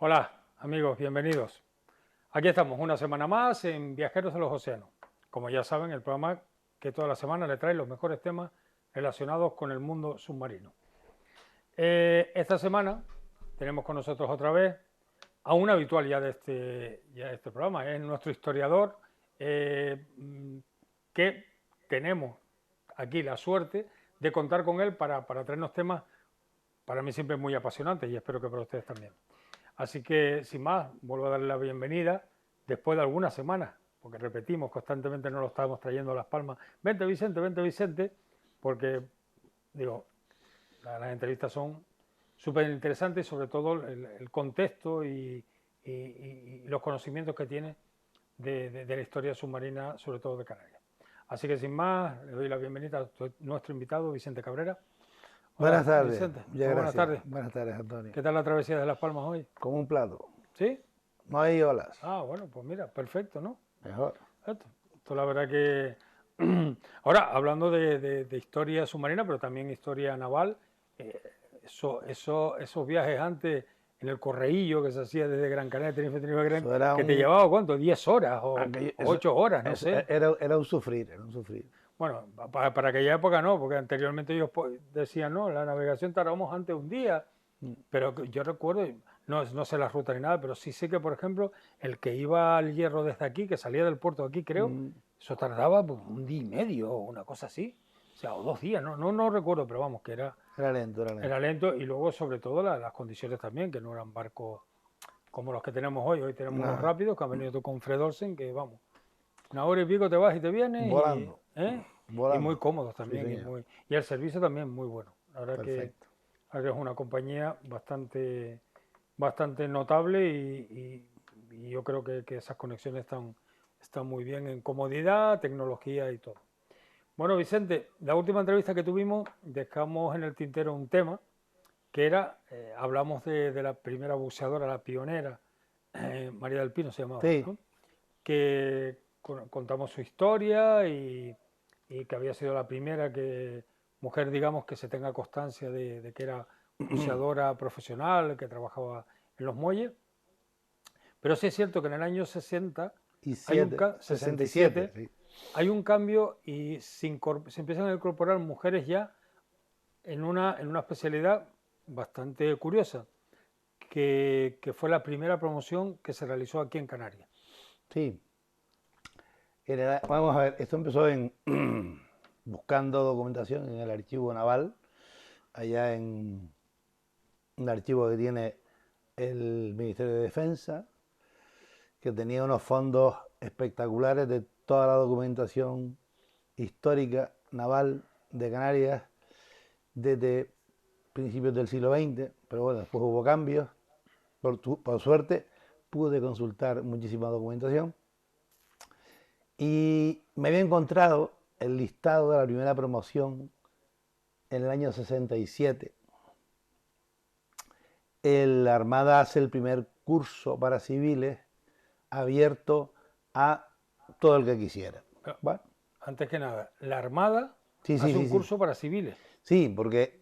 Hola amigos, bienvenidos. Aquí estamos una semana más en Viajeros de los Océanos. Como ya saben, el programa que toda la semana le trae los mejores temas relacionados con el mundo submarino. Esta semana tenemos con nosotros otra vez a un habitual ya de este programa. Es nuestro historiador que tenemos aquí la suerte de contar con él para traernos temas para mí siempre muy apasionantes y espero que para ustedes también. Así que, sin más, vuelvo a darle la bienvenida después de algunas semanas, porque repetimos constantemente, no lo estábamos trayendo a Las Palmas. Vente Vicente, porque, digo, las entrevistas son súper interesantes, sobre todo el contexto y los conocimientos que tiene de la historia submarina, sobre todo de Canarias. Así que, sin más, le doy la bienvenida a nuestro invitado, Vicente Cabrera. Buenas Hola, tardes, Vicente. muchas Buenas gracias. tardes. Buenas tardes, Antonio. ¿Qué tal la travesía de Las Palmas hoy? Como un plato. ¿Sí? No hay olas. Ah, bueno, pues mira, perfecto, ¿no? Mejor. Esto la verdad que... Ahora, hablando de historia submarina, pero también historia naval, eh, esos viajes antes en el correillo que se hacía desde Gran Canaria, Tenerife, Gran, Eso era que te llevaba, ¿cuánto? 10 horas aquello- o eso, 8 horas, no eso sé. era un sufrir, era un sufrir. Bueno, para aquella época no, porque anteriormente ellos decían, no, la navegación tardamos antes un día, pero yo recuerdo, no sé la ruta ni nada, pero sí sé que, por ejemplo, el que iba al Hierro desde aquí, que salía del puerto de aquí, creo, Mm, eso tardaba pues, un día y medio o una cosa así. O sea, o 2 días, no recuerdo, pero vamos, que Era lento, era era lento. lento. Y luego, sobre todo, las condiciones también, que no eran barcos como los que tenemos hoy. Hoy tenemos unos Nada, rápidos que han venido tú con Fred Olsen, que vamos, una hora y pico te vas y te vienes volando, y muy volando. cómodos Sí, también señor. y el servicio también muy bueno. La verdad que, Perfecto. la verdad que es una compañía bastante notable y yo creo que esas conexiones están muy bien en comodidad, tecnología y todo. Bueno, Vicente, la última entrevista que tuvimos dejamos en el tintero un tema que era, hablamos de la primera buceadora, la pionera, María del Pino se llamaba, Sí. ¿no? Que contamos su historia y que había sido la primera mujer, digamos, que se tenga constancia de que era buceadora profesional, que trabajaba en los muelles. Pero sí es cierto que en el año 60, Y hay un siete, 67, 67, sí. hay un cambio y se empiezan a incorporar mujeres ya en una especialidad bastante curiosa, que fue la primera promoción que se realizó aquí en Canarias. Sí. Vamos a ver, esto empezó en buscando documentación en el archivo naval, allá en un archivo que tiene el Ministerio de Defensa, que tenía unos fondos espectaculares de toda la documentación histórica naval de Canarias desde principios del siglo XX, pero bueno, después hubo cambios. Por suerte pude consultar muchísima documentación y me había encontrado el listado de la primera promoción en el año 67. La Armada hace el primer curso para civiles abierto a todo el que quisiera. Pero, Bueno, antes que nada, la Armada sí, sí, hace un sí, sí. curso para civiles. Sí, porque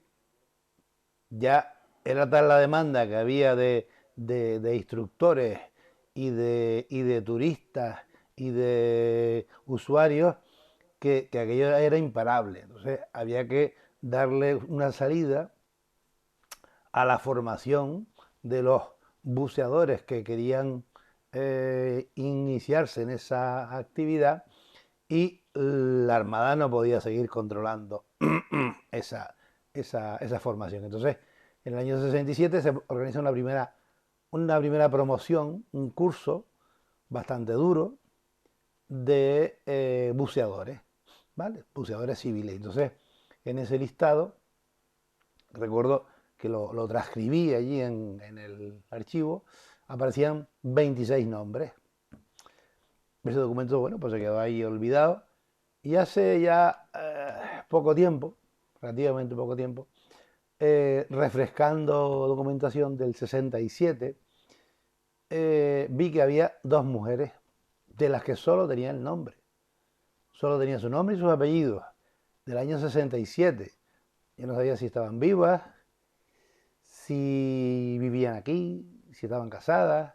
ya era tal la demanda que había de instructores y de turistas y de usuarios que aquello era imparable. Entonces había que darle una salida a la formación de los buceadores que querían iniciarse en esa actividad y la Armada no podía seguir controlando esa formación. Entonces, en el año 67 se organiza una primera promoción, un curso bastante duro de buceadores, ¿vale? Buceadores civiles. Entonces, en ese listado, recuerdo que lo transcribí allí en el archivo, aparecían 26 nombres. Ese documento, bueno, pues se quedó ahí olvidado. Y hace ya poco tiempo, relativamente poco tiempo, refrescando documentación del 67, vi que había dos mujeres de las que solo tenía el nombre. Solo tenía su nombre y sus apellidos, del año 67. Yo no sabía si estaban vivas, si vivían aquí, si estaban casadas,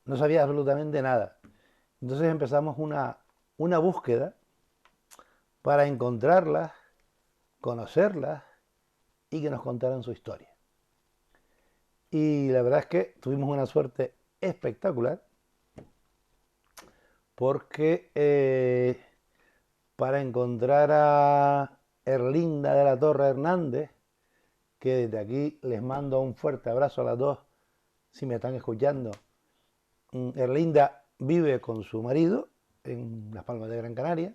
no sabía absolutamente nada. Entonces empezamos una búsqueda para encontrarlas, conocerlas y que nos contaran su historia. Y la verdad es que tuvimos una suerte espectacular porque para encontrar a Erlinda de la Torre Hernández, que desde aquí les mando un fuerte abrazo a las dos si me están escuchando. Erlinda vive con su marido en Las Palmas de Gran Canaria,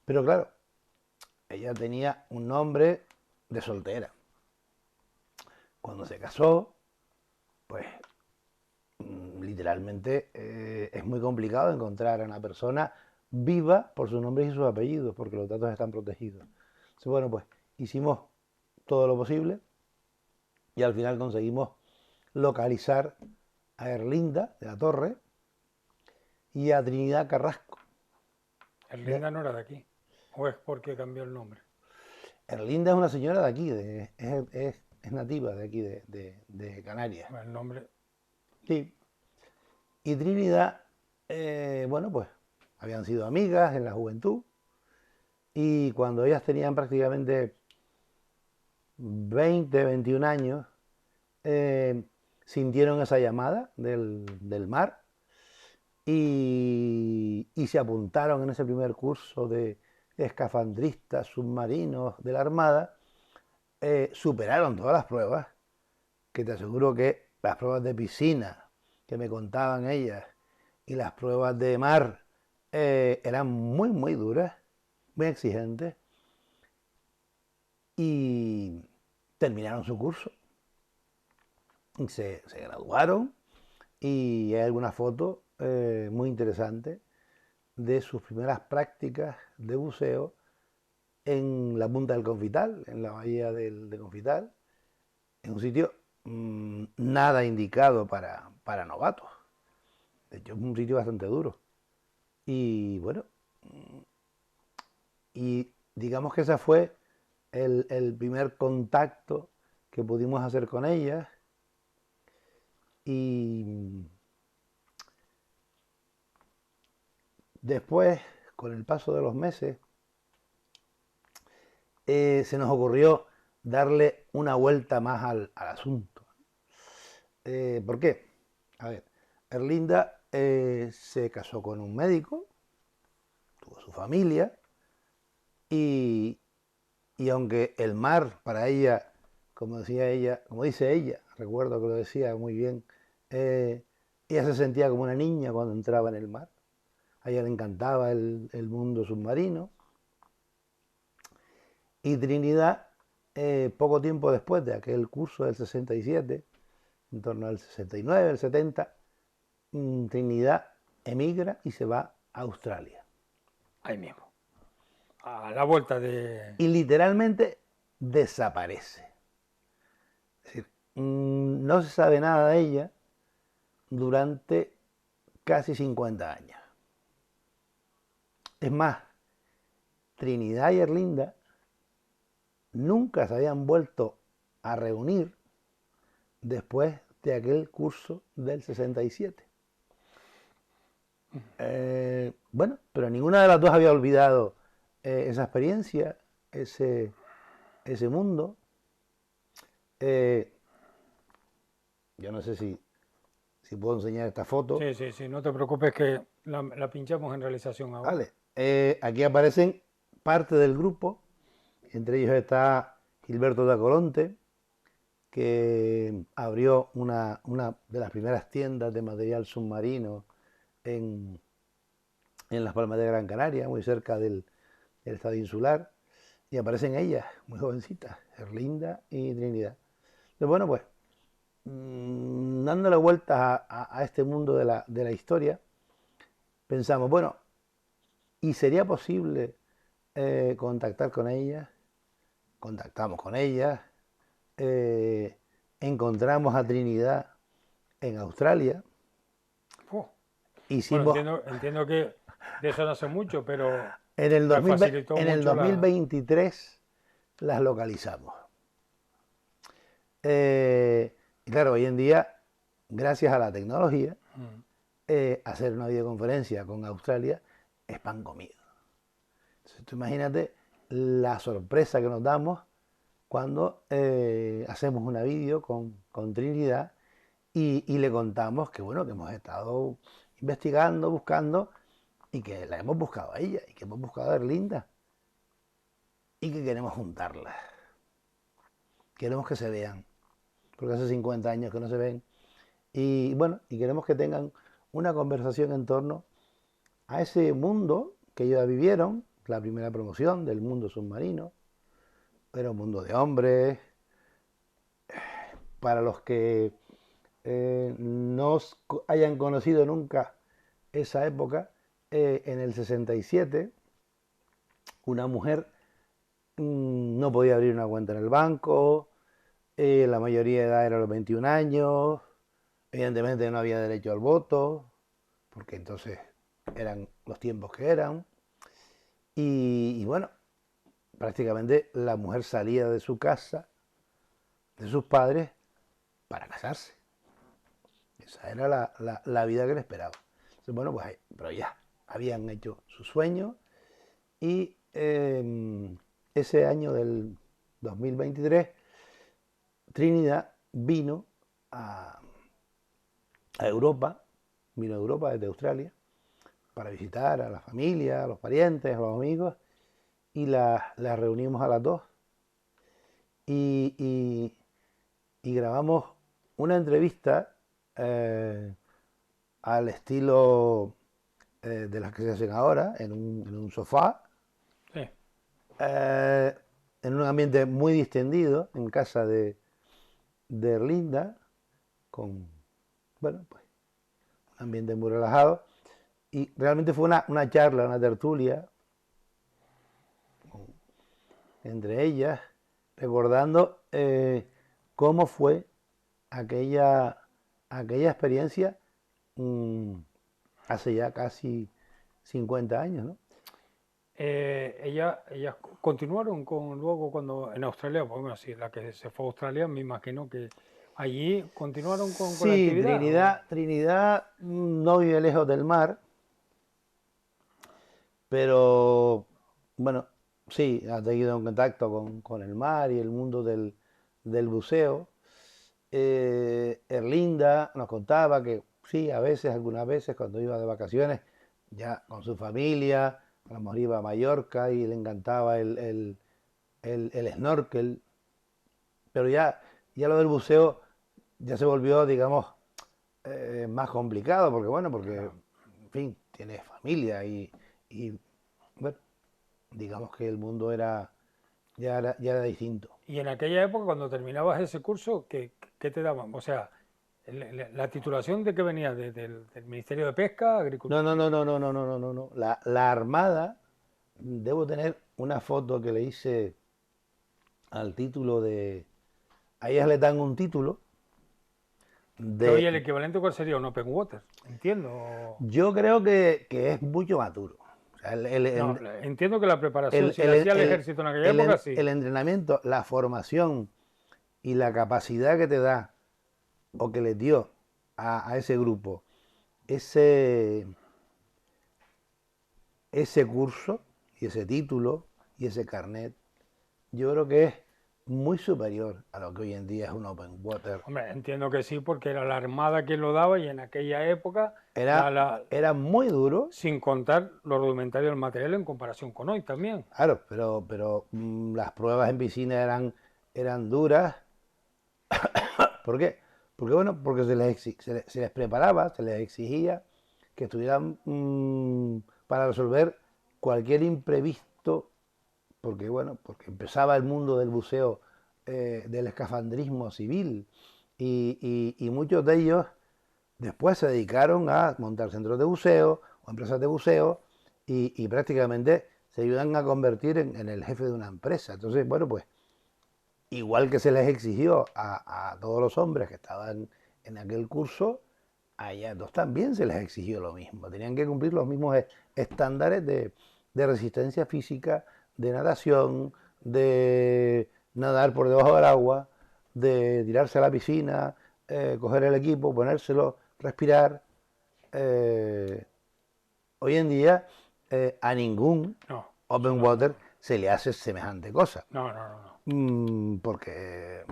pero claro, ella tenía un nombre de soltera. Cuando se casó, pues literalmente es muy complicado encontrar a una persona viva por sus nombres y sus apellidos, porque los datos están protegidos. Entonces, bueno, pues hicimos todo lo posible y al final conseguimos localizar a Erlinda de la Torre y a Trinidad Carrasco. Erlinda no era de aquí, o es porque cambió el nombre. Erlinda es una señora de aquí, es nativa de aquí, de Canarias. El nombre. Sí. Y Trinidad, bueno, pues habían sido amigas en la juventud y cuando ellas tenían prácticamente 20, 21 años, sintieron esa llamada del mar y se apuntaron en ese primer curso de escafandristas submarinos de la Armada. Superaron todas las pruebas, que te aseguro que las pruebas de piscina que me contaban ellas y las pruebas de mar eran muy, muy duras, muy exigentes, y terminaron su curso. Y se graduaron y hay algunas fotos muy interesantes de sus primeras prácticas de buceo en la punta del Confital, en la bahía de Confital, en un sitio nada indicado para novatos. De hecho, es un sitio bastante duro. Y bueno, y digamos que ese fue el primer contacto que pudimos hacer con ellas. Y después, con el paso de los meses, se nos ocurrió darle una vuelta más al asunto. ¿Por qué? A ver, Erlinda se casó con un médico, tuvo su familia, y aunque el mar para ella, como decía ella, como dice ella, recuerdo que lo decía muy bien, ella se sentía como una niña cuando entraba en el mar. A ella le encantaba el mundo submarino. Y Trinidad, poco tiempo después de aquel curso del 67, en torno al 69, el 70, Trinidad emigra y se va a Australia. Ahí mismo. A la vuelta de... Y literalmente desaparece. Es decir, no se sabe nada de ella durante casi 50 años. Es más, Trinidad y Erlinda nunca se habían vuelto a reunir después de aquel curso del 67. Bueno, pero ninguna de las dos había olvidado esa experiencia, ese mundo. Yo no sé si puedo enseñar esta foto. Sí, no te preocupes que la pinchamos en realización ahora. Vale. Aquí aparecen parte del grupo, entre ellos está Gilberto de Acoronte, que abrió una de las primeras tiendas de material submarino en Las Palmas de Gran Canaria, muy cerca del estado insular, y aparecen ellas, muy jovencitas, Erlinda y Trinidad. Entonces, bueno, pues, dándole vueltas a este mundo de la historia, pensamos, bueno, ¿y sería posible contactar con ellas? Contactamos con ellas, encontramos a Trinidad en Australia. Hicimos, bueno, entiendo que de eso no hace mucho, pero en el 2023 las localizamos. Y claro, hoy en día gracias a la tecnología, hacer una videoconferencia con Australia es pan comido. Entonces, tú imagínate la sorpresa que nos damos cuando hacemos una vídeo con Trinidad y le contamos que, bueno, que hemos estado investigando, buscando, y que la hemos buscado a ella, y que hemos buscado a Erlinda, y que queremos juntarlas. Queremos que se vean, porque hace 50 años que no se ven. Y bueno, y queremos que tengan una conversación en torno a ese mundo que ellos vivieron, la primera promoción del mundo submarino. Era un mundo de hombres. Para los que no hayan conocido nunca esa época, en el 67, una mujer no podía abrir una cuenta en el banco, la mayoría de edad era los 21 años, evidentemente no había derecho al voto, porque entonces eran los tiempos que eran, y bueno, prácticamente la mujer salía de su casa, de sus padres, para casarse. Esa era la vida que le esperaba. Entonces, bueno, pues pero ya habían hecho su sueño y ese año del 2023 Trinidad vino a Europa, vino a Europa desde Australia para visitar a la familia, a los parientes, a los amigos, y las reunimos a las dos y grabamos una entrevista al estilo de las que se hacen ahora, en un sofá, Sí. en un ambiente muy distendido, en casa de Erlinda, con, bueno, pues, un ambiente muy relajado. Y realmente fue una charla, una tertulia entre ellas, recordando cómo fue aquella experiencia hace ya casi 50 años, ¿no? Ellas continuaron luego cuando en Australia, pues bueno, sí, la que se fue a Australia, me imagino que allí continuaron con la Sí, actividad. Trinidad no vive lejos del mar, pero bueno, sí, ha tenido en contacto con el mar y el mundo del buceo. Erlinda nos contaba que sí, a veces, algunas veces, cuando iba de vacaciones, ya con su familia, a lo mejor iba a Mallorca y le encantaba el snorkel, pero ya lo del buceo ya se volvió, digamos, más complicado, porque bueno, porque, en fin, tiene familia y bueno, digamos que el mundo ya era distinto. Y en aquella época, cuando terminabas ese curso, ¿qué te daban? O sea, la titulación de que venía del Ministerio de Pesca, No, Agricultura. no, no, no, no, no, no, no, no, no. La Armada, debo tener una foto que le hice al título de... A ellas le dan un título Pero oye, de... el equivalente, ¿cuál sería? Un open water. Entiendo. Yo creo que es mucho más duro. O sea, No, entiendo que la preparación, el- si la el- hacía el el- ejército en aquella época, sí. el entrenamiento, la formación y la capacidad que te da o que les dio a ese grupo ese, ese curso y ese título y ese carnet, yo creo que es muy superior a lo que hoy en día es un open water. Hombre, entiendo que sí, porque era la Armada quien lo daba y en aquella época, Era muy duro, sin contar lo rudimentario del material en comparación con hoy también. claro, pero las pruebas en piscina eran duras. ¿Por qué? Porque bueno, porque se les preparaba, se les exigía que estuvieran para resolver cualquier imprevisto, porque bueno, porque empezaba el mundo del buceo, del escafandrismo civil, y muchos de ellos después se dedicaron a montar centros de buceo o empresas de buceo y prácticamente se ayudan a convertir en el jefe de una empresa. Entonces, bueno, pues igual que se les exigió a todos los hombres que estaban en aquel curso, a ellas dos también se les exigió lo mismo. Tenían que cumplir los mismos estándares de resistencia física, de natación, de nadar por debajo del agua, de tirarse a la piscina, coger el equipo, ponérselo, respirar. Hoy en día a ningún No, open water se le hace semejante cosa. no. Porque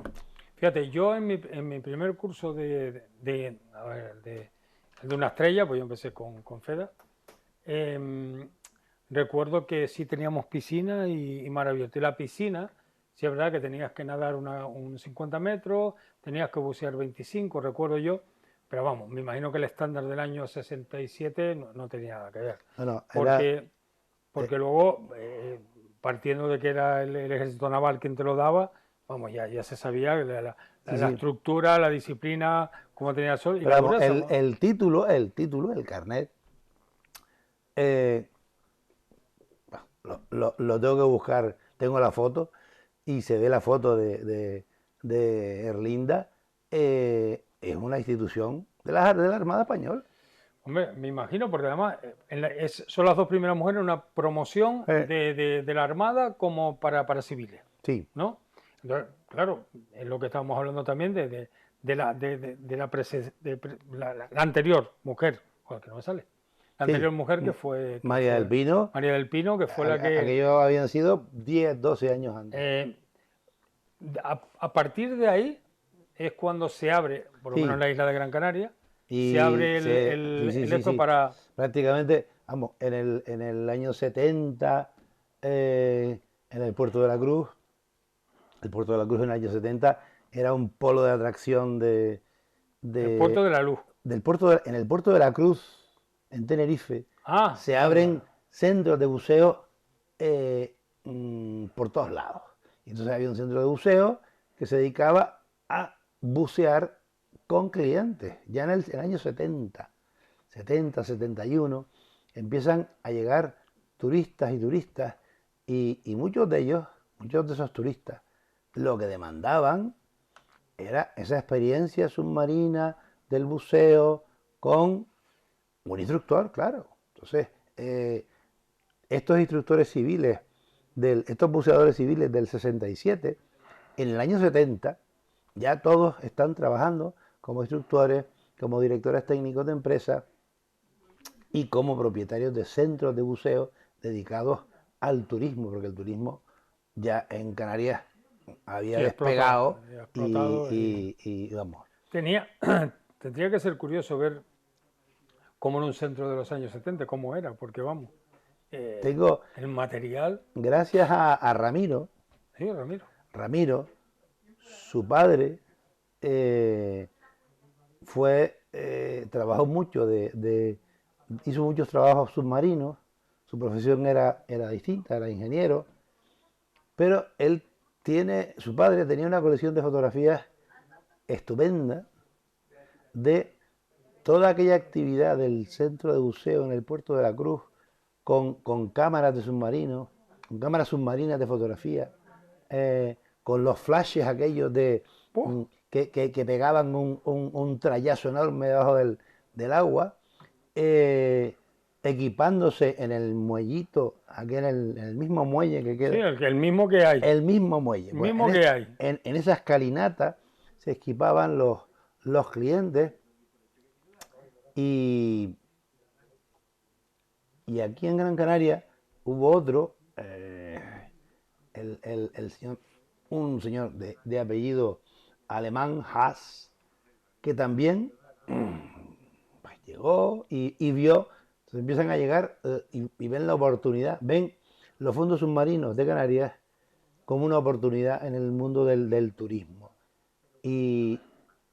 Fíjate, yo en mi primer curso a ver, de una estrella, pues yo empecé con FEDA, recuerdo que sí teníamos piscina y maravilloso. Y la piscina, sí es verdad que tenías que nadar un 50 metros, tenías que bucear 25, recuerdo yo, pero vamos, me imagino que el estándar del año 67 no tenía nada que ver. bueno, Porque luego, partiendo de que era el ejército naval quien te lo daba, vamos, ya se sabía la sí. estructura, la disciplina, cómo tenía el sol y Pero la vamos, dureza. el carnet, eh, lo tengo que buscar. Tengo la foto y se ve la foto de Erlinda. Es una institución de la Armada Española. Hombre, me imagino, porque además son las dos primeras mujeres en una promoción Eh, de la Armada como para civiles, sí, ¿no? Entonces, claro, es lo que estábamos hablando también la anterior mujer, joder, que no me sale, la sí. anterior mujer que María del fue Pino, María del Pino, que fue la que, aquellos habían sido 10, 12 años antes. eh, a partir de ahí es cuando se abre, por lo menos en Sí, la isla de Gran Canaria, se y abre sí, sí, el sí, esto sí. para... Prácticamente, vamos, en el año 70, en el Puerto de la Cruz, el Puerto de la Cruz en el año 70 era un polo de atracción El Puerto de- de la Luz. en el Puerto de la Cruz, en Tenerife, Ah, se vale. abren centros de buceo por todos lados. Y entonces había un centro de buceo que se dedicaba a bucear con clientes. Ya en el año 70, 71, empiezan a llegar turistas y turistas y muchos de ellos, muchos de esos turistas, lo que demandaban era esa experiencia submarina del buceo con un instructor, claro. Entonces, estos instructores civiles, estos buceadores civiles del 67, en el año 70, ya todos están trabajando como instructores, como directores técnicos de empresas y como propietarios de centros de buceo dedicados al turismo, porque el turismo ya en Canarias había Sí, explotado. despegado Explotado y vamos. tenía, tendría que ser curioso ver cómo en un centro de los años 70, cómo era, porque vamos, Tengo, el material, gracias a Ramiro, sí, Ramiro. Ramiro, su padre trabajó mucho hizo muchos trabajos submarinos, su profesión era distinta, era ingeniero, pero su padre tenía una colección de fotografías estupenda de toda aquella actividad del centro de buceo en el puerto de la Cruz con cámaras de submarinos, con cámaras submarinas de fotografía, con los flashes aquellos ¡Puf! que pegaban un trayazo enorme debajo del agua, equipándose en el muellito, aquí en el mismo muelle que Sí, queda, el mismo que hay. el mismo muelle. El Pues mismo que hay. en esa escalinata se equipaban los clientes y, y aquí en Gran Canaria hubo otro, el señor, un señor de apellido alemán, Haas, que también pues, llegó y vio, entonces empiezan a llegar y ven la oportunidad, ven los fondos submarinos de Canarias como una oportunidad en el mundo del turismo. Y,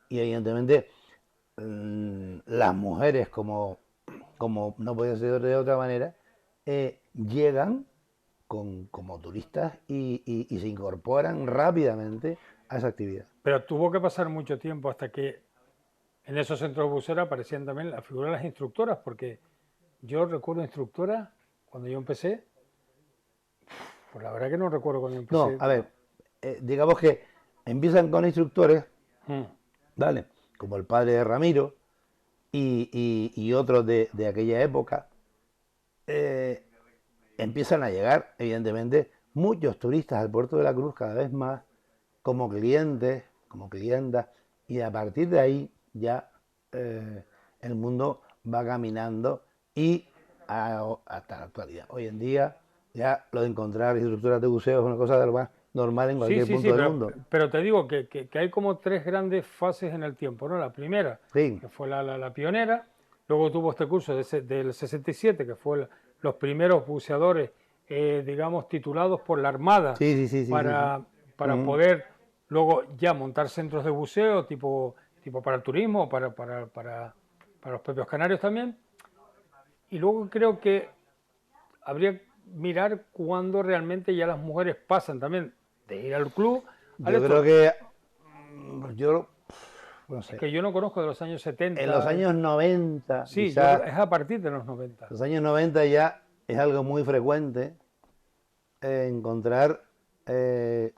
y evidentemente las mujeres, como no puede ser de otra manera, llegan como turistas y se incorporan rápidamente a esa actividad. Pero tuvo que pasar mucho tiempo hasta que en esos centros de buceo aparecían también la figura de las instructoras, porque yo recuerdo instructoras cuando yo empecé, pues la verdad que no recuerdo cuando yo No, empecé. a ver, digamos que empiezan con instructores, Mm. ¿vale? Como el padre de Ramiro y otros de aquella época, eh, empiezan a llegar, evidentemente, muchos turistas al puerto de la Cruz cada vez más como clientes, como clientas, Y a partir de ahí ya el mundo va caminando y hasta la actualidad. Hoy en día ya lo de encontrar instructoras de buceo es una cosa de lo más normal en Sí, cualquier sí, punto sí, del mundo. pero te digo que hay como tres grandes fases en el tiempo, ¿no? La primera, Sí, que fue la pionera, luego tuvo este curso del 67, que fue los primeros buceadores, digamos, titulados por la Armada sí, sí, sí, sí, sí, sí. para, para Ujú. poder luego ya montar centros de buceo, tipo para el turismo, para los propios canarios también. Y luego creo que habría que mirar cuándo realmente ya las mujeres pasan también de ir al club al Yo creo esto. que, yo no Es sé, que yo no conozco de los años en los 70. años 90, Sí, yo creo quizás, es a partir de los 90. los años 90 ya es algo muy frecuente encontrar eh,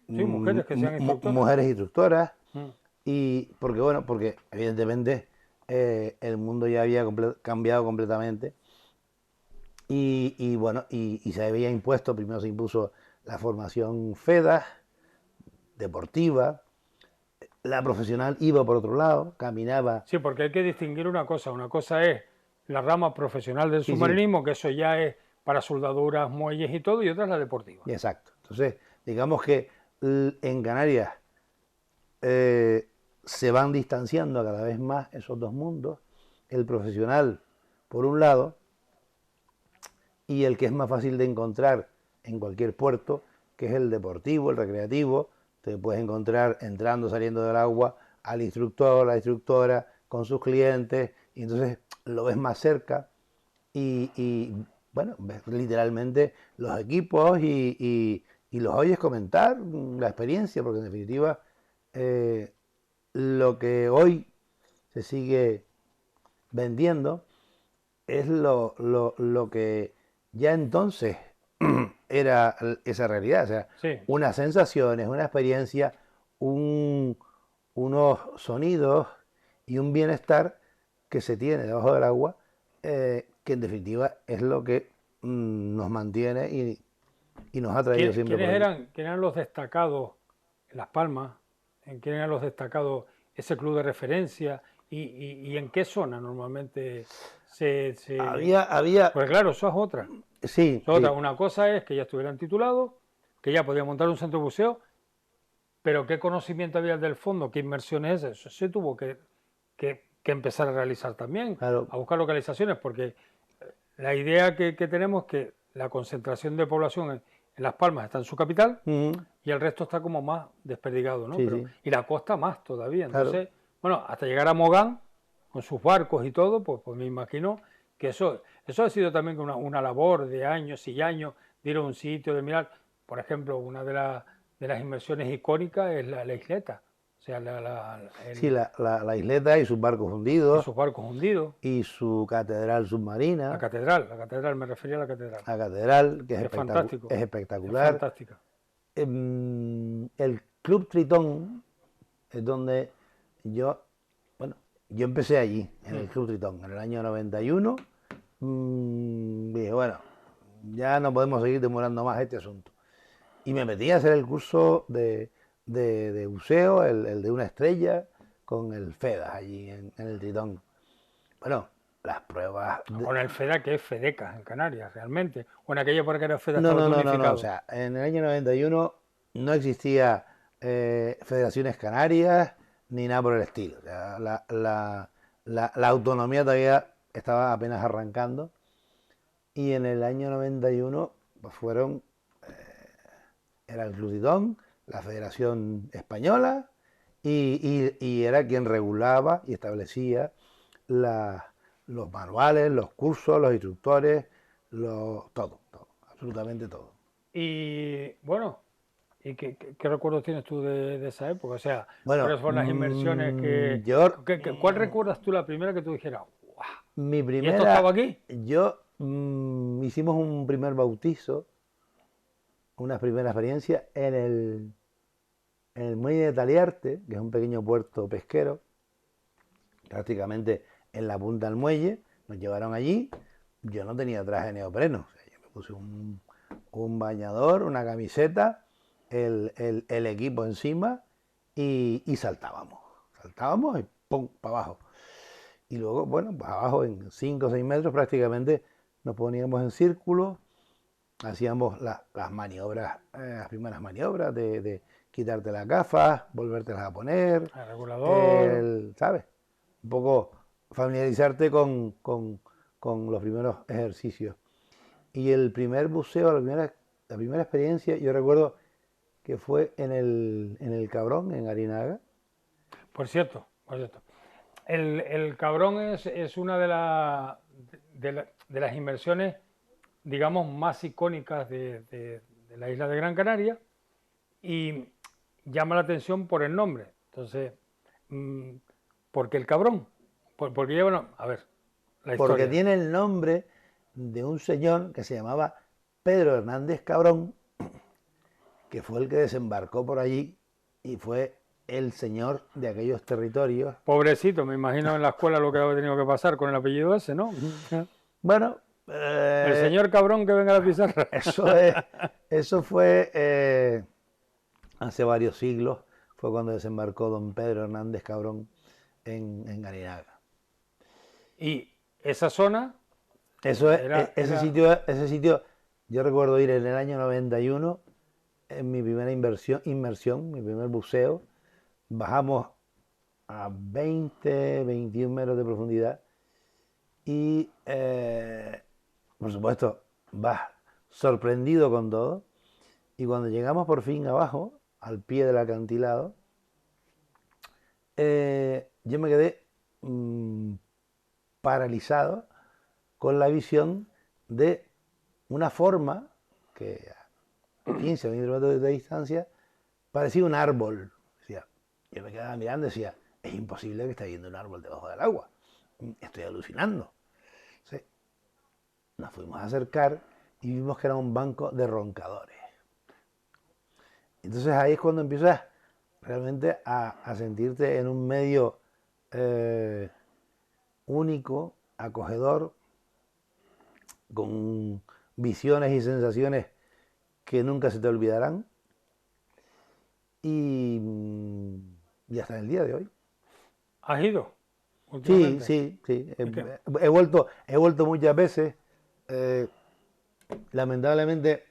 Sí, mujeres que sean instructoras. mujeres instructoras Mm. y porque bueno, porque evidentemente el mundo ya había cambiado completamente y bueno, y se había impuesto, primero se impuso la formación FEDA, deportiva, la profesional iba por otro lado, caminaba, Sí, porque hay que distinguir una cosa. Una cosa es la rama profesional del sí, sí, submarinismo, que eso ya es para soldaduras, muelles y todo, y otra es la deportiva. exacto. Entonces, digamos que en Canarias eh, se van distanciando cada vez más esos dos mundos, el profesional por un lado y el que es más fácil de encontrar en cualquier puerto, que es el deportivo, el recreativo. Te puedes encontrar entrando, saliendo del agua al instructor, la instructora, con sus clientes, y entonces lo ves más cerca y bueno, ves literalmente los equipos y los oyes comentar la experiencia, porque en definitiva eh, lo que hoy se sigue vendiendo es lo que ya entonces era esa realidad, o sea, Sí, unas sensaciones, una experiencia, un- unos sonidos y un bienestar que se tiene debajo del agua, que en definitiva es lo que nos mantiene y nos ha traído siempre por aquí. ¿Quiénes eran los destacados en Las Palmas? ¿En quiénes eran los destacados ese club de referencia? ¿Y en qué zona normalmente se...? Había, Pues claro, eso es otra. sí, Eso es otra. sí, Una cosa es que ya estuvieran titulados, que ya podían montar un centro de buceo, pero qué conocimiento había del fondo, qué inversiones es eso. Se tuvo que empezar a realizar también, claro. a buscar localizaciones, porque la idea que tenemos es que la concentración de población en Las Palmas está en su capital Ujú, y el resto está como más desperdigado, ¿no? sí, sí, Y la costa más todavía. claro. Entonces, bueno, hasta llegar a Mogán, con sus barcos y todo, pues me imagino que eso ha sido también una labor de años y años, de ir a un sitio, de mirar. Por ejemplo, una de las inversiones icónicas es la isleta, o sea, Sí, la isleta y sus barcos hundidos esos barcos hundidos. y su catedral submarina, La catedral, me refería a la catedral, la catedral, que que es fantástico, es es espectacular. fantástica. El Club Tritón es donde yo, bueno, yo empecé allí, en el Mm. Club Tritón, en el año 91. Dije, bueno, ya no podemos seguir demorando más este asunto. Y me metí a hacer el curso de buceo, el de una estrella, con el FEDA allí en el Tritón. Bueno, las pruebas. Con el FEDA, que es FEDECA en Canarias, realmente. O en aquella porque era FEDA No, estaba no, todo no, no, no. O unificado. sea, en el año 91 no existía federaciones canarias ni nada por el estilo. O sea, la autonomía todavía estaba apenas arrancando. Y en el año 91 pues fueron, era el Club Titón, la Federación Española, y era quien regulaba y establecía los manuales, los cursos, los instructores, todo, todo, absolutamente todo. Y bueno, ¿y qué recuerdos tienes tú de esa época? O sea, Bueno, ¿cuáles fueron las inmersiones ¿cuál recuerdas tú la primera que tú dijeras, ¡guau! mi ¿Y esto estaba primera, aquí? hicimos un primer bautizo, una primera experiencia en el muelle de Taliarte, que es un pequeño puerto pesquero, prácticamente en la punta del muelle. Nos llevaron allí. Yo no tenía traje neopreno, o sea, yo me puse un bañador, una camiseta, el equipo encima y saltábamos. Saltábamos y ¡pum! Para abajo. Y luego, bueno, pues abajo en 5 o 6 metros prácticamente nos poníamos en círculo, hacíamos las maniobras, las primeras maniobras de quitarte las gafas, volvértelas a poner, El regulador. ¿sabes? Un poco familiarizarte con los primeros ejercicios. Y el primer buceo, la primera experiencia, yo recuerdo que fue en el Cabrón, en Arinaga. Por cierto, por cierto. El Cabrón es una de las inmersiones, digamos, más icónicas de la isla de Gran Canaria y llama la atención por el nombre. Entonces, mm, ¿por qué el Cabrón? Porque lleva, a ver, la Porque historia. tiene el nombre de un señor que se llamaba Pedro Hernández Cabrón, que fue el que desembarcó por allí y fue el señor de aquellos territorios. Pobrecito, me imagino en la escuela lo que ha tenido que pasar con el apellido ese, ¿no? Bueno, El señor Cabrón que venga a la pizarra. eso fue hace varios siglos, fue cuando desembarcó don Pedro Hernández Cabrón en Arinaga. Y esa zona Eso es, era ese sitio, yo recuerdo ir en el año 91, en mi primera inmersión, mi primer buceo, bajamos a 20, 21 metros de profundidad y, por supuesto, vas sorprendido con todo. Y cuando llegamos por fin abajo, al pie del acantilado, yo me quedé paralizado con la visión de una forma que a 15 o 20 metros de distancia parecía un árbol. Decía, yo me quedaba mirando y decía, es imposible que esté viendo un árbol debajo del agua. Estoy alucinando. Entonces, nos fuimos a acercar y vimos que era un banco de roncadores. Entonces ahí es cuando empiezas realmente a sentirte en un medio único, acogedor, con visiones y sensaciones que nunca se te olvidarán y, y hasta el día de hoy. ¿Has ido Sí, últimamente? sí, sí. ¿Y qué? He vuelto muchas veces. eh, Lamentablemente,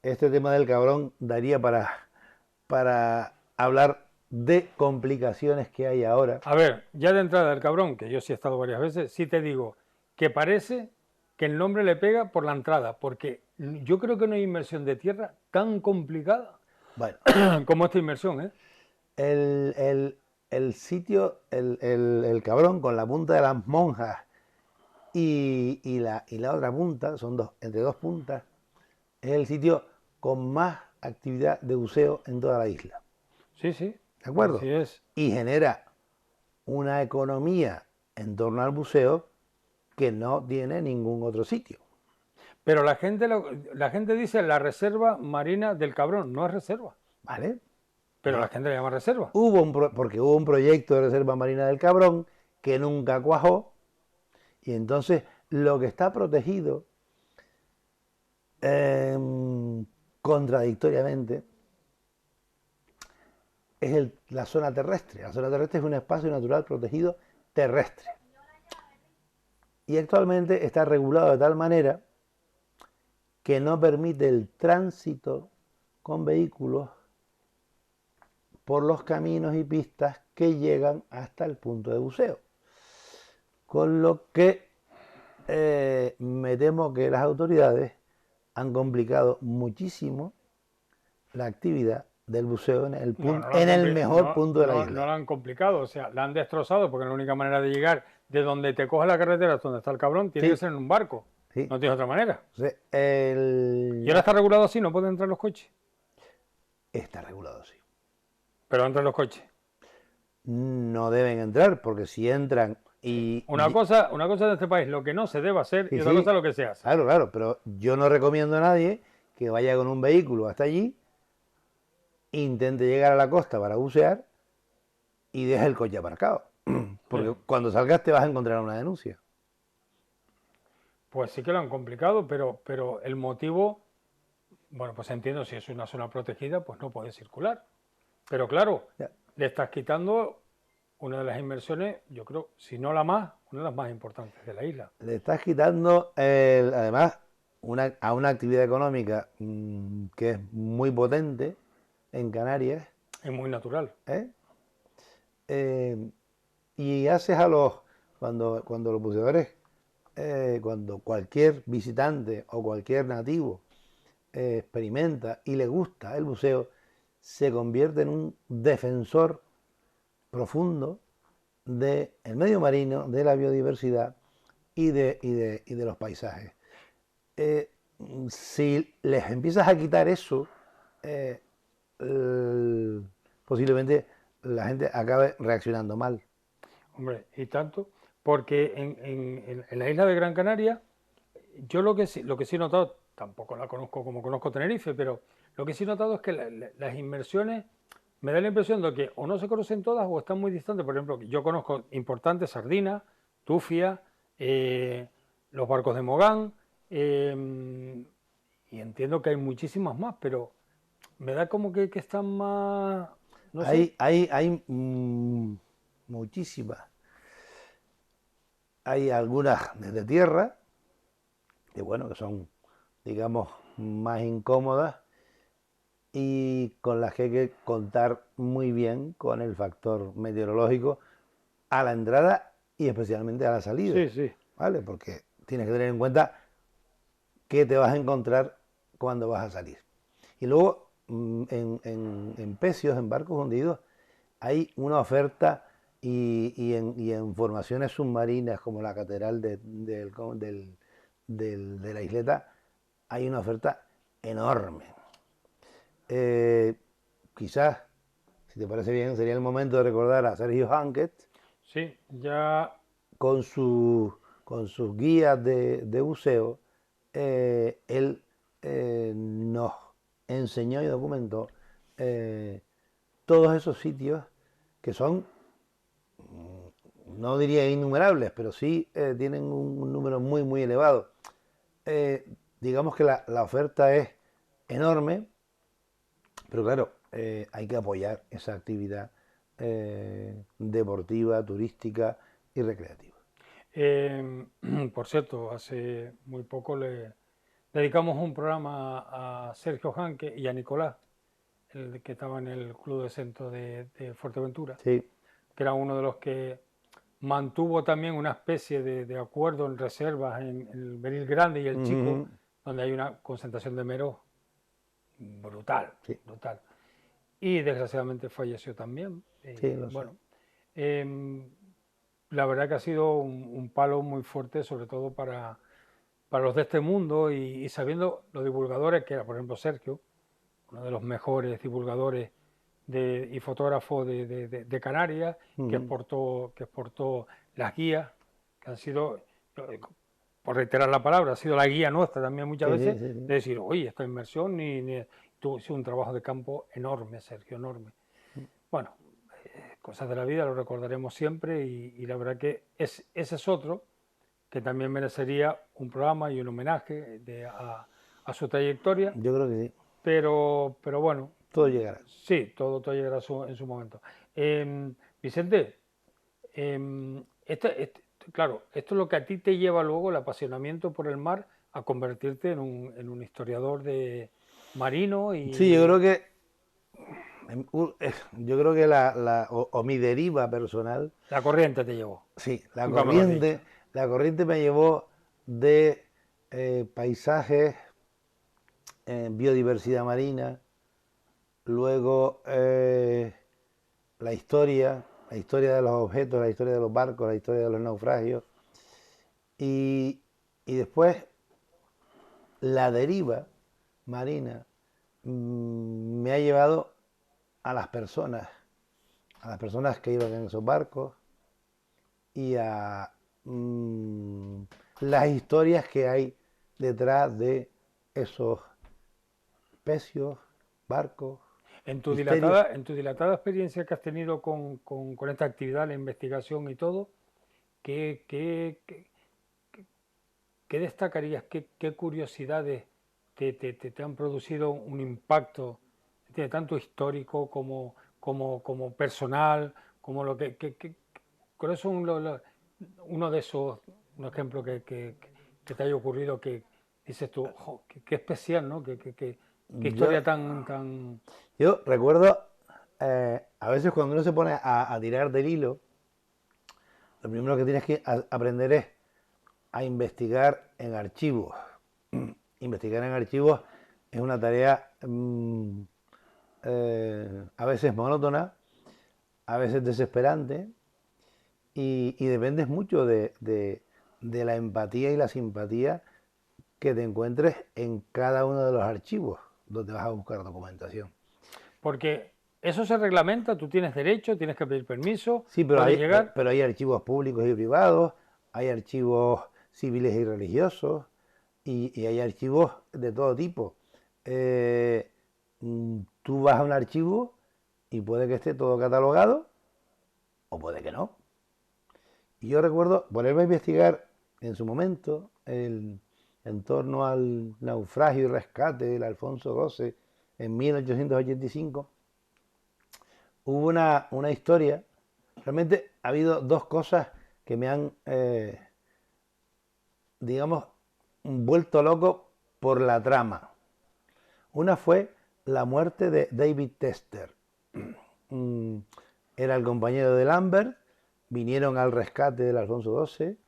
este tema del Cabrón daría para hablar de complicaciones que hay ahora. A ver, ya de entrada el Cabrón, que yo sí he estado varias veces, sí te digo que parece que el nombre le pega por la entrada, porque yo creo que no hay inmersión de tierra tan complicada Bueno, como esta inmersión, ¿eh? el sitio, el Cabrón con la punta de las monjas y la otra punta, son entre dos puntas, es el sitio con más actividad de buceo en toda la isla. Sí, sí, ¿De acuerdo? así es. Y genera una economía en torno al buceo que no tiene ningún otro sitio. Pero la gente dice la reserva marina del Cabrón, no es reserva, ¿Vale? pero la No. gente le llama reserva. Porque hubo un proyecto de reserva marina del Cabrón que nunca cuajó y entonces lo que está protegido eh, contradictoriamente es la zona terrestre. La zona terrestre es un espacio natural protegido terrestre. Y actualmente está regulado de tal manera que no permite el tránsito con vehículos por los caminos y pistas que llegan hasta el punto de buceo. Con lo que me temo que las autoridades han complicado muchísimo la actividad del buceo en el mejor punto de la No isla. la han complicado, o sea, la han destrozado porque la única manera de llegar de donde te coge la carretera hasta donde está el Cabrón tiene que Sí, ser en un barco. sí. No tiene otra manera. Entonces, Y ahora está regulado así, no pueden entrar los coches. está regulado, sí. Pero entran los coches. No deben entrar porque si entran Una cosa de este país, lo que no se debe hacer y sí, otra cosa sí, lo que se hace. claro, claro, pero yo no recomiendo a nadie que vaya con un vehículo hasta allí, intente llegar a la costa para bucear y deje el coche aparcado. Porque Sí. cuando salgas te vas a encontrar una denuncia. Pues sí que lo han complicado, pero el motivo, bueno, pues entiendo, si es una zona protegida, pues no puede circular. Pero claro, Ya. le estás quitando una de las inversiones, yo creo, si no la más, una de las más importantes de la isla. Le estás quitando, además, a una actividad económica que es muy potente en Canarias, Es muy natural. ¿eh? Eh, y haces cuando los buceadores, cuando cualquier visitante o cualquier nativo experimenta y le gusta el buceo, se convierte en un defensor profundo del medio marino, de la biodiversidad y de los paisajes. Eh, si les empiezas a quitar eso, eh, posiblemente la gente acabe reaccionando mal. Hombre, y tanto, porque en la isla de Gran Canaria, yo lo que sí he notado, tampoco la conozco como conozco Tenerife, pero lo que sí he notado es que las inmersiones me da la impresión de que o no se conocen todas o están muy distantes. Por ejemplo, yo conozco importantes Sardina, Tufia, los barcos de Mogán, y entiendo que hay muchísimas más, pero me da como que están más, no sé. Hay muchísimas. Hay algunas desde tierra, que bueno, que son, digamos, más incómodas y con las que hay que contar muy bien con el factor meteorológico a la entrada y especialmente a la salida, Sí, sí. ¿vale? Porque tienes que tener en cuenta qué te vas a encontrar cuando vas a salir. Y luego, en pecios, en barcos hundidos, hay una oferta y en formaciones submarinas como la catedral de la isleta, hay una oferta enorme. Eh, Quizás, si te parece bien, sería el momento de recordar a Sergio Hankett Sí, ya. con, con sus guías de buceo. Él nos enseñó y documentó eh, todos esos sitios que son, no diría innumerables, pero sí tienen un número muy, muy elevado. Digamos que la oferta es enorme, pero claro, hay que apoyar esa actividad deportiva, turística y recreativa. Por cierto, hace muy poco le dedicamos un programa a Sergio Janque y a Nicolás, el que estaba en el Club de Centro de Fuerteventura, Sí. que era uno de los que mantuvo también una especie de acuerdo en reservas en el Beril Grande y el Chico, Ujú. donde hay una concentración de meros brutal, Sí, brutal. Y desgraciadamente falleció también. sí, lo sé. Bueno, em, la verdad que ha sido un palo muy fuerte, sobre todo para los de este mundo y sabiendo los divulgadores, que era por ejemplo Sergio, uno de los mejores divulgadores y fotógrafos de Canarias, Ujú. que exportó las guías, que han sido, por reiterar la palabra, ha sido la guía nuestra también muchas Sí, sí, veces, sí, de sí. decir, oye, esta inversión tuvo un trabajo de campo enorme, Sergio, enorme. Bueno, cosas de la vida, lo recordaremos siempre y la verdad que ese es otro que también merecería un programa y un homenaje a su trayectoria, Yo creo que sí. pero bueno, Todo llegará. sí, todo llegará en su momento. Vicente, claro, esto es lo que a ti te lleva luego el apasionamiento por el mar a convertirte en un historiador de marino Sí, yo y creo que yo creo que o mi deriva personal, la corriente te llevó, sí, nunca mejor dicho. la corriente me llevó de paisajes, biodiversidad marina, luego la historia de los objetos, la historia de los barcos, la historia de los naufragios, y, y después la deriva marina me ha llevado a a las personas que iban en esos barcos y a mm, las historias que hay detrás de esos pecios, barcos, misterios. En tu dilatada experiencia que has tenido con esta actividad, la investigación y todo, ¿qué, qué, qué- qué destacarías? ¿Qué curiosidades te han producido un impacto, tanto histórico como personal, como lo ¿cuál es uno de esos, un ejemplo que te haya ocurrido que dices tú, "Jo, qué especial, ¿no? Qué Yo, historia tan... yo recuerdo, a veces cuando uno se pone a tirar del hilo, lo primero que tienes que aprender es a investigar en archivos. Investigar en archivos es una tarea a veces monótona, a veces desesperante, y dependes mucho de la empatía y la simpatía que te encuentres en cada uno de los archivos donde vas a buscar documentación. Porque eso se reglamenta, tú tienes derecho, tienes que pedir permiso, Sí, puedes llegar... pero hay archivos públicos y privados, hay archivos civiles y religiosos, y hay archivos de todo tipo. Eh, Tú vas a un archivo y puede que esté todo catalogado o puede que no. Y yo recuerdo ponerme a investigar en su momento en torno al naufragio y rescate del Alfonso XII en 1885. Hubo una historia, realmente ha habido dos cosas que me han, digamos, vuelto loco por la trama. Una fue la muerte de David Tester. Mm, Era el compañero de Lambert, vinieron al rescate del Alfonso XII.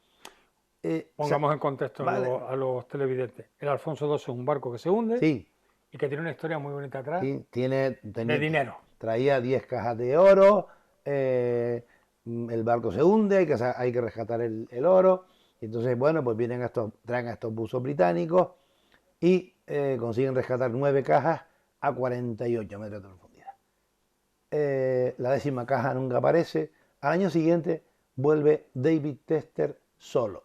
Pongamos en contexto Vale, a los televidentes. El Alfonso XII es un barco que se hunde sí, y que tiene una historia muy bonita atrás sí, de dinero. traía 10 cajas de oro, el barco se hunde, hay que rescatar el oro, y entonces, bueno, pues traen a estos buzos británicos y consiguen rescatar 9 cajas a 48 metros de profundidad. La 10ª caja nunca aparece. Al año siguiente vuelve David Tester solo.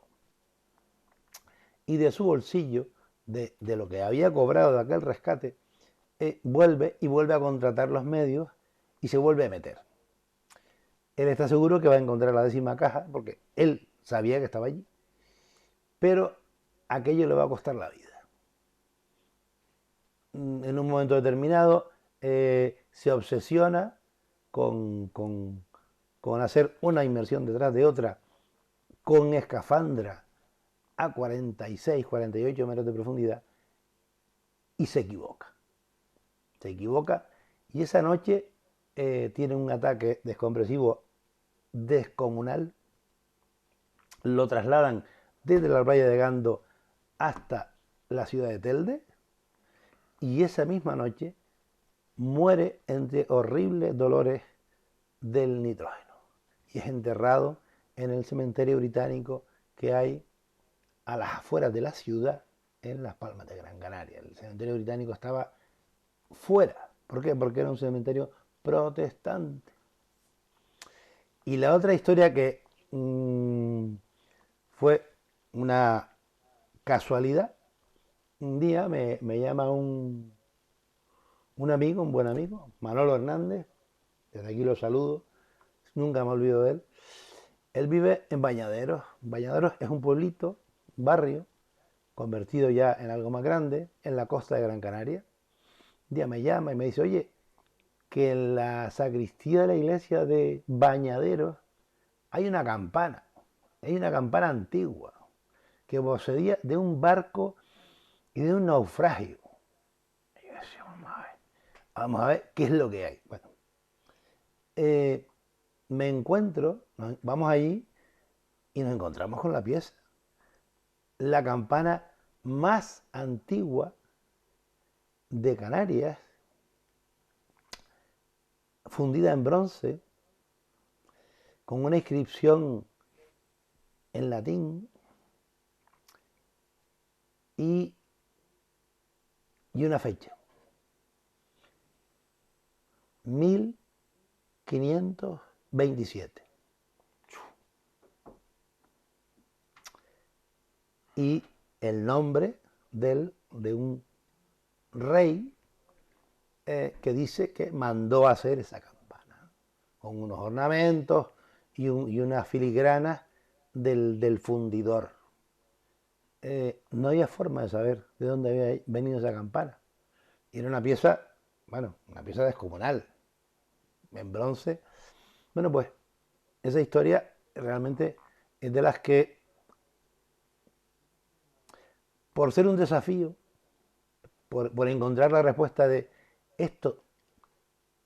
Y de su bolsillo, de lo que había cobrado de aquel rescate, vuelve a contratar los medios y se vuelve a meter. Él está seguro que va a encontrar la 10ª caja porque él sabía que estaba allí, pero aquello le va a costar la vida. En un momento determinado se obsesiona con hacer una inmersión detrás de otra con escafandra a 46, 48 metros de profundidad y se equivoca. Se equivoca y esa noche tiene un ataque descompresivo descomunal. Lo trasladan desde la playa de Gando hasta la ciudad de Telde y esa misma noche muere entre horribles dolores del nitrógeno y es enterrado en el cementerio británico que hay a las afueras de la ciudad en Las Palmas de Gran Canaria. El cementerio británico estaba fuera. ¿Por qué? Porque era un cementerio protestante. Y la otra historia que fue una casualidad, un día me llama un amigo, un buen amigo, Manolo Hernández, desde aquí lo saludo, nunca me olvido de él. Él vive en Bañaderos. Bañaderos es un pueblito, un barrio, convertido ya en algo más grande, en la costa de Gran Canaria. Un día me llama y me dice, oye, que en la sacristía de la iglesia de Bañaderos hay una campana antigua que procedía de un barco y de un naufragio. Y yo decía, vamos a ver qué es lo que hay. Bueno, me encuentro, vamos allí y nos encontramos con la pieza. La campana más antigua de Canarias, fundida en bronce, con una inscripción en latín y, y una fecha, 1527. Y el nombre de un rey que dice que mandó a hacer esa campana, con unos ornamentos y unas filigranas del fundidor. No había forma de saber de dónde había venido esa campana. Y era una pieza, bueno, una pieza descomunal. en bronce. Bueno, pues esa historia realmente es de las que, por ser un desafío, por encontrar la respuesta de esto,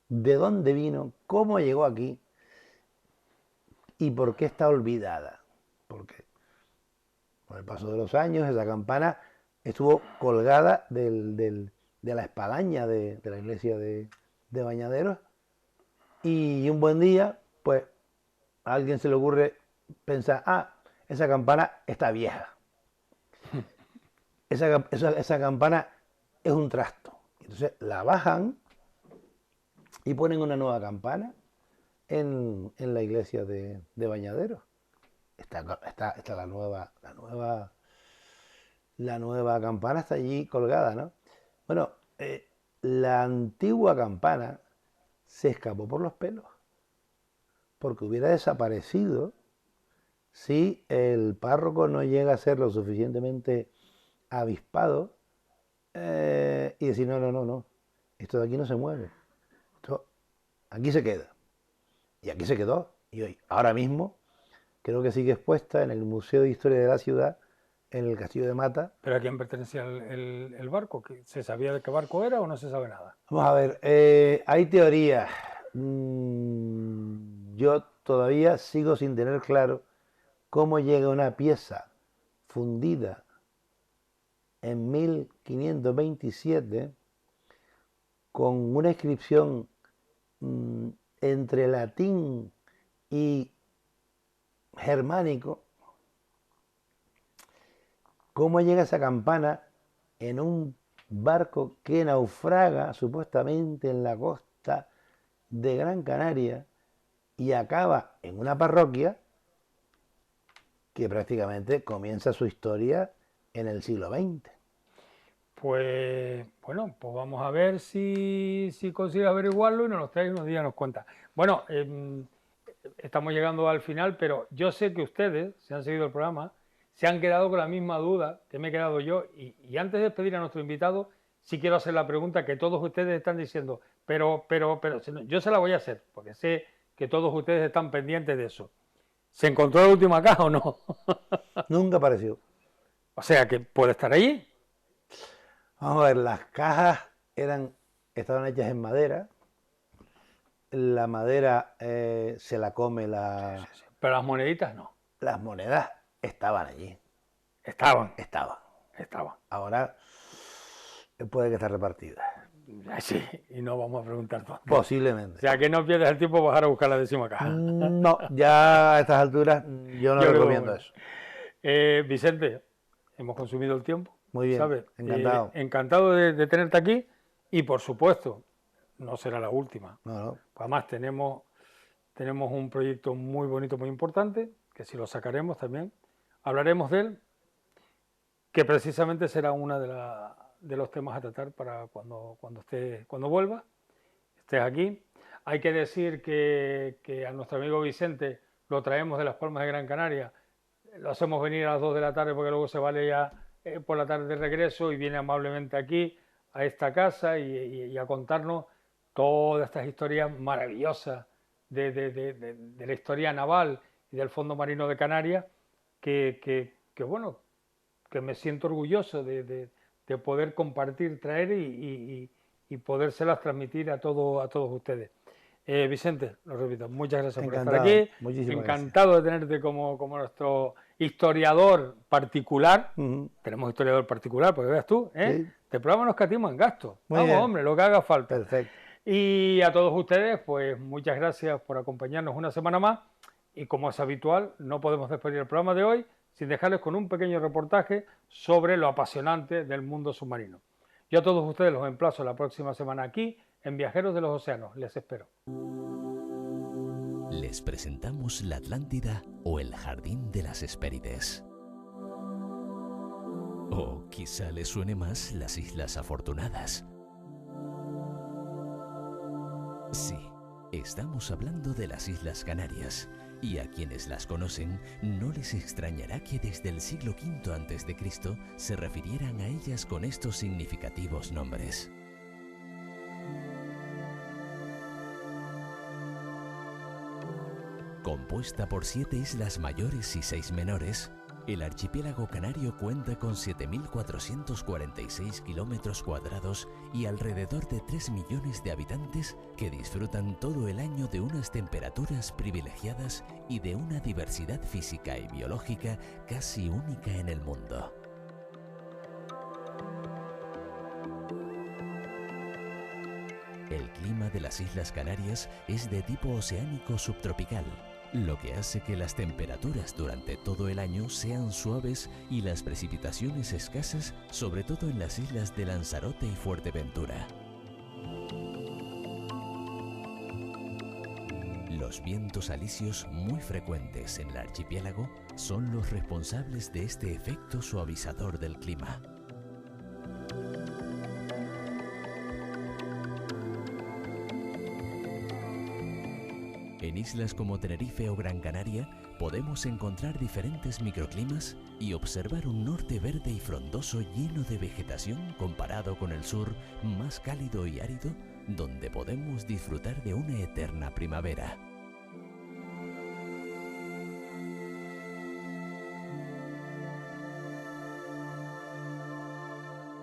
de dónde vino, cómo llegó aquí y por qué está olvidada. Porque con el paso de los años esa campana estuvo colgada de la espadaña de la iglesia de Bañaderos, y un buen día, pues a alguien se le ocurre pensar, esa campana está vieja, esa campana es un trasto. Entonces la bajan y ponen una nueva campana en la iglesia de Bañaderos. Está la nueva campana está allí colgada, ¿no? Bueno, la antigua campana se escapó por los pelos, porque hubiera desaparecido si el párroco no llega a ser lo suficientemente avispado y decir, no, esto de aquí no se mueve, esto aquí se queda. Y aquí se quedó. Y hoy, ahora mismo, creo que sigue expuesta en el Museo de Historia de la Ciudad, en el Castillo de Mata. ¿Pero a quién pertenecía el barco? ¿Se sabía de qué barco era o no se sabe nada? Vamos a ver, hay teorías. Yo todavía sigo sin tener claro cómo llega una pieza fundida en 1527 con una inscripción entre latín y germánico. ¿Cómo llega esa campana en un barco que naufraga supuestamente en la costa de Gran Canaria y acaba en una parroquia que prácticamente comienza su historia en el siglo XX? Pues bueno, pues vamos a ver si consigues averiguarlo y nos lo traes unos días y nos cuentas. Bueno, estamos llegando al final, pero yo sé que ustedes, si han seguido el programa, se han quedado con la misma duda que me he quedado yo. Y antes de despedir a nuestro invitado, sí quiero hacer la pregunta que todos ustedes están diciendo, pero yo se la voy a hacer, porque sé que todos ustedes están pendientes de eso. ¿Se encontró la última caja o no? Nunca apareció. O sea, que puede estar allí. Vamos a ver, las cajas estaban hechas en madera. La madera se la come Sí. Pero las moneditas no. Las monedas estaban allí. Estaban. Ahora puede que esté repartida. Sí, y no vamos a preguntar dónde. Posiblemente. O sea, que no pierdas el tiempo bajar a buscar la décima caja. No, ya a estas alturas yo no recomiendo eso. Vicente, hemos consumido el tiempo. Muy bien, ¿sabes? encantado. Encantado de tenerte aquí y, por supuesto, no será la última. No. Además, tenemos un proyecto muy bonito, muy importante, que si lo sacaremos también, hablaremos de él, que precisamente será uno de los temas a tratar para cuando vuelva, estés aquí. Hay que decir que a nuestro amigo Vicente lo traemos de Las Palmas de Gran Canaria, lo hacemos venir a las 2 de la tarde porque luego se vale ya por la tarde de regreso y viene amablemente aquí a esta casa y a contarnos todas estas historias maravillosas de la historia naval y del fondo marino de Canarias que me siento orgulloso de poder compartir, traer y podérselas transmitir a todos ustedes. Vicente, lo repito, muchas gracias por estar aquí. Encantado de tenerte como nuestro historiador particular. Tenemos historiador particular, porque veas tú, Sí. Este programa nos catimos en gastos. Muy Vamos, bien. hombre, lo que haga falta. Perfecto. Y a todos ustedes, pues muchas gracias por acompañarnos una semana más. Y como es habitual, no podemos despedir el programa de hoy sin dejarles con un pequeño reportaje sobre lo apasionante del mundo submarino. Yo a todos ustedes los emplazo la próxima semana aquí en Viajeros de los Océanos. Les espero. Les presentamos la Atlántida o el Jardín de las Hespérides. O quizá les suene más las Islas Afortunadas. Sí, estamos hablando de las Islas Canarias, y a quienes las conocen no les extrañará que desde el siglo V a.C. se refirieran a ellas con estos significativos nombres: Compuesta por 7 islas mayores y 6 menores, el archipiélago canario cuenta con 7.446 kilómetros cuadrados y alrededor de 3 millones de habitantes que disfrutan todo el año de unas temperaturas privilegiadas y de una diversidad física y biológica casi única en el mundo. El clima de las Islas Canarias es de tipo oceánico subtropical, lo que hace que las temperaturas durante todo el año sean suaves y las precipitaciones escasas, sobre todo en las islas de Lanzarote y Fuerteventura. Los vientos alisios muy frecuentes en el archipiélago son los responsables de este efecto suavizador del clima. En islas como Tenerife o Gran Canaria podemos encontrar diferentes microclimas y observar un norte verde y frondoso lleno de vegetación comparado con el sur más cálido y árido, donde podemos disfrutar de una eterna primavera.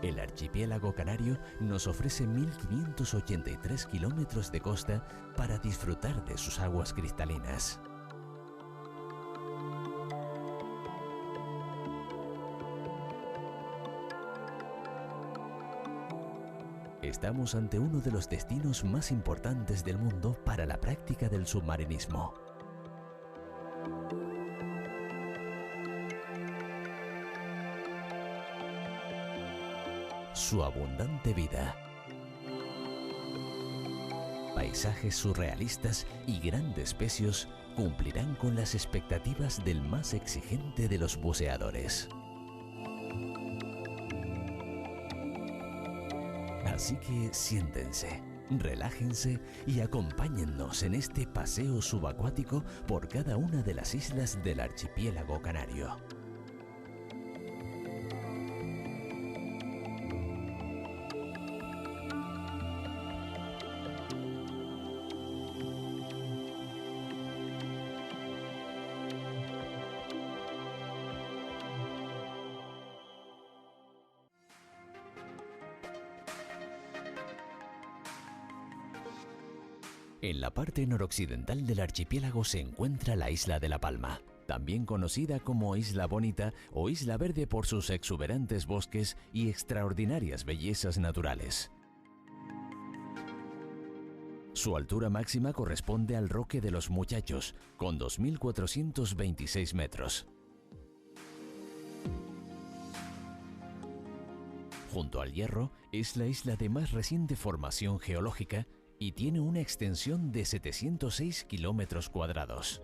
El archipiélago canario nos ofrece 1.583 kilómetros de costa para disfrutar de sus aguas cristalinas. Estamos ante uno de los destinos más importantes del mundo para la práctica del submarinismo. Su abundante vida, paisajes surrealistas y grandes pecios cumplirán con las expectativas del más exigente de los buceadores. Así que siéntense, relájense y acompáñennos en este paseo subacuático por cada una de las islas del archipiélago canario. En la parte noroccidental del archipiélago se encuentra la isla de La Palma, también conocida como Isla Bonita o Isla Verde por sus exuberantes bosques y extraordinarias bellezas naturales. Su altura máxima corresponde al Roque de los Muchachos, con 2.426 metros. Junto al Hierro, es la isla de más reciente formación geológica y tiene una extensión de 706 kilómetros cuadrados.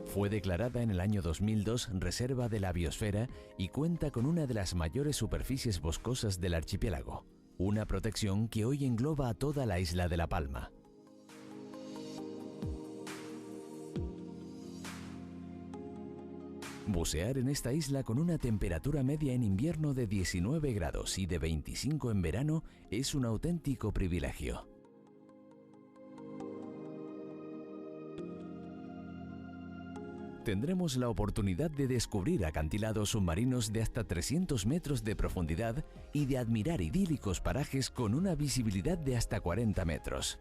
Fue declarada en el año 2002 Reserva de la Biosfera y cuenta con una de las mayores superficies boscosas del archipiélago, una protección que hoy engloba a toda la isla de La Palma. Bucear en esta isla con una temperatura media en invierno de 19 grados y de 25 en verano es un auténtico privilegio. Tendremos la oportunidad de descubrir acantilados submarinos de hasta 300 metros de profundidad y de admirar idílicos parajes con una visibilidad de hasta 40 metros.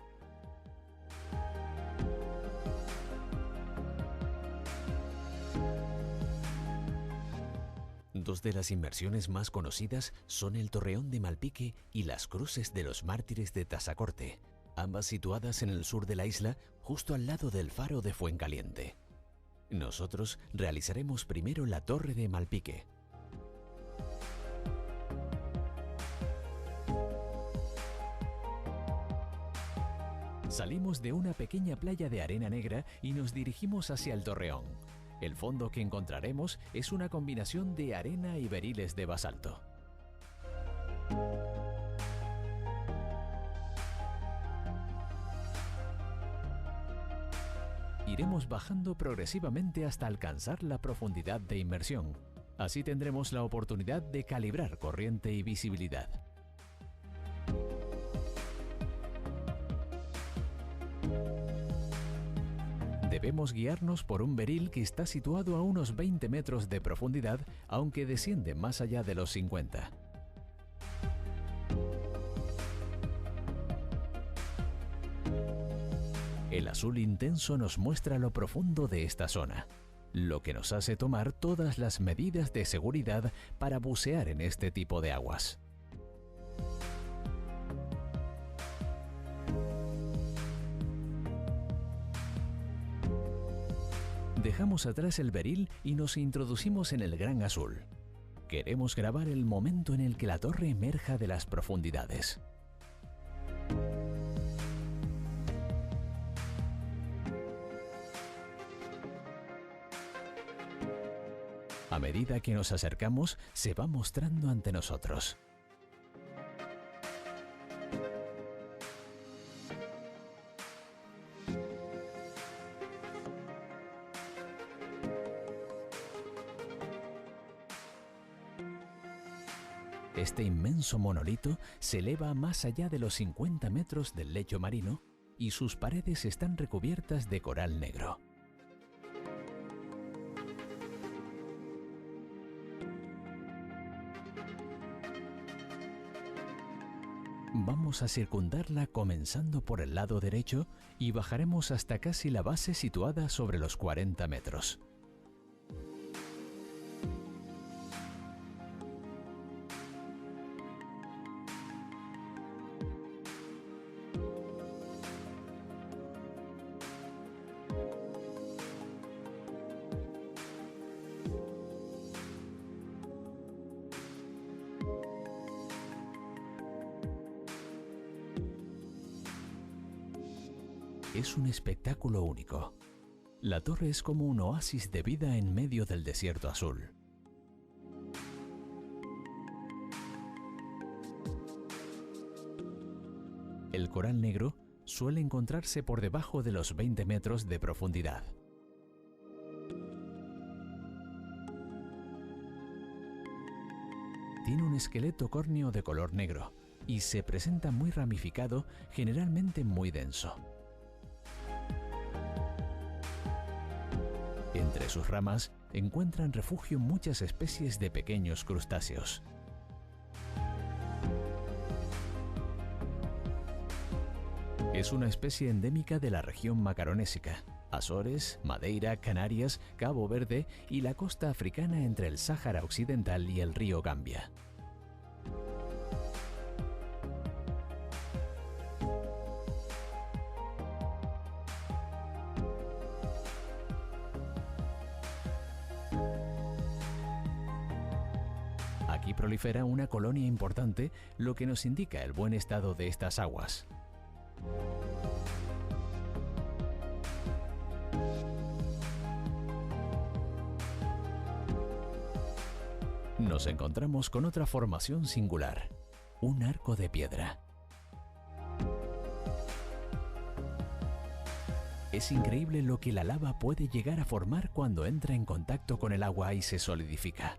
Dos de las inmersiones más conocidas son el Torreón de Malpique y las Cruces de los Mártires de Tazacorte, ambas situadas en el sur de la isla, justo al lado del faro de Fuencaliente. Nosotros realizaremos primero la Torre de Malpique. Salimos de una pequeña playa de arena negra y nos dirigimos hacia el Torreón. El fondo que encontraremos es una combinación de arena y beriles de basalto. Iremos bajando progresivamente hasta alcanzar la profundidad de inmersión. Así tendremos la oportunidad de calibrar corriente y visibilidad. Debemos guiarnos por un beril que está situado a unos 20 metros de profundidad, aunque desciende más allá de los 50. El azul intenso nos muestra lo profundo de esta zona, lo que nos hace tomar todas las medidas de seguridad para bucear en este tipo de aguas. Dejamos atrás el beril y nos introducimos en el gran azul. Queremos grabar el momento en el que la torre emerja de las profundidades. A medida que nos acercamos, se va mostrando ante nosotros. Este inmenso monolito se eleva más allá de los 50 metros del lecho marino y sus paredes están recubiertas de coral negro. Vamos a circundarla comenzando por el lado derecho y bajaremos hasta casi la base situada sobre los 40 metros. Es un espectáculo único. La torre es como un oasis de vida en medio del desierto azul. El coral negro suele encontrarse por debajo de los 20 metros de profundidad. Tiene un esqueleto córneo de color negro y se presenta muy ramificado, generalmente muy denso. Entre sus ramas encuentran refugio muchas especies de pequeños crustáceos. Es una especie endémica de la región macaronésica, Azores, Madeira, Canarias, Cabo Verde y la costa africana entre el Sáhara Occidental y el río Gambia. Aquí prolifera una colonia importante, lo que nos indica el buen estado de estas aguas. Nos encontramos con otra formación singular, un arco de piedra. Es increíble lo que la lava puede llegar a formar cuando entra en contacto con el agua y se solidifica.